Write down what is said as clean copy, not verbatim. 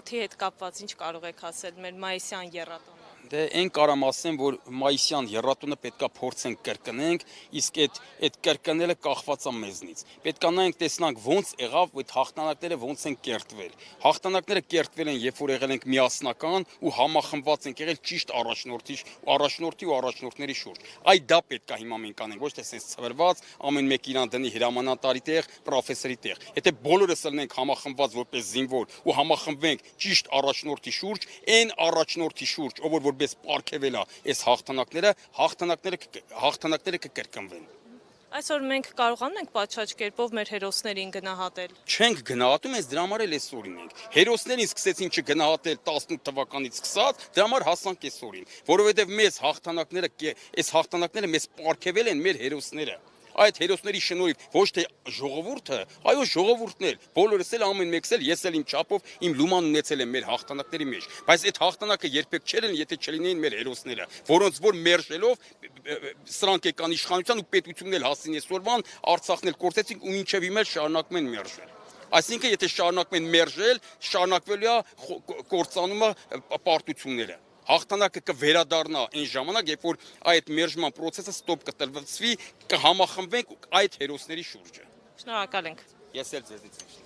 օդի հետ կապված ինչ կարող եք ասել մեր մայիսյան եռատոն։ Դե այն կարամ ասեմ, որ մայիսյան եռատոնը պետքա փորձենք կրկնենք, իսկ այդ կրկնելը կախված է մեզնից։ Պետքա նայենք տեսնանք ոնց եղավ այդ հաղթանակները ոնց են կերտվել։ Հաղթանակները կերտվել են, երբ որ եղել ենք միասնական ու համախմբված ենք եղել ճիշտ առաջնորդի ու առաջնորդների շուրջ։ Այդ դա պետքա հիմա մենք անենք, ոչ թե sense ծվրված, ամեն մեկ իրան դնի հրամանատարի տեղ, պրոֆեսորի տեղ։ Եթե բոլորս ելնենք համախմբված որպես զինվոր ու համախմբվենք ճիշտ առաջնորդի շուրջ, այն առաջնորդի շուրջ, ով որպես պարգևել է այս հաղթանակները կկրկնվեն։ Այսօր մենք կարողանում ենք պատշաճ կերպով մեր հերոսներին գնահատել։ Չենք գնահատում, հենց դրա համար էլ այսօրին ենք։ Հերոսներին սկսեցին չգնահատել 18 թվականից սկսած, դրա համար հասանք այսօրին, որովհետև այս հաղթանակները մեզ պարգևել են մեր հերոսները։ Այդ հերոսների շնորհիվ ոչ թե ժողովուրդը, այո ժողովուրդն էլ, բոլորս էլ ամեն մեկս էլ ես էլ իմ չափով իմ լուման ունեցել եմ մեր հաղթանակների մեջ, բայց այդ հաղթանակը երբեք չէր լինի, եթե չլինեին մեր հերոսները, որոնց որ մերժելով սրանք եկան իշխանության ու պետությունն էլ հասին այսօրվան, Արցախն էլ կորցեցին ու մինչև հիմա շարունակում են մերժել։ Այսինքն եթե շարունակում են մերժել, շարունակվելու է կործանումը պարտությունները։ Հաղթանակը կվերադառնա այն ժամանակ, երբ որ այդ մերժման process-ը ստոպ կտրվի, կհամախմբվենք այդ հերոսների շուրջը։ Շնորհակալ ենք։ Ես էլ ձեզնից։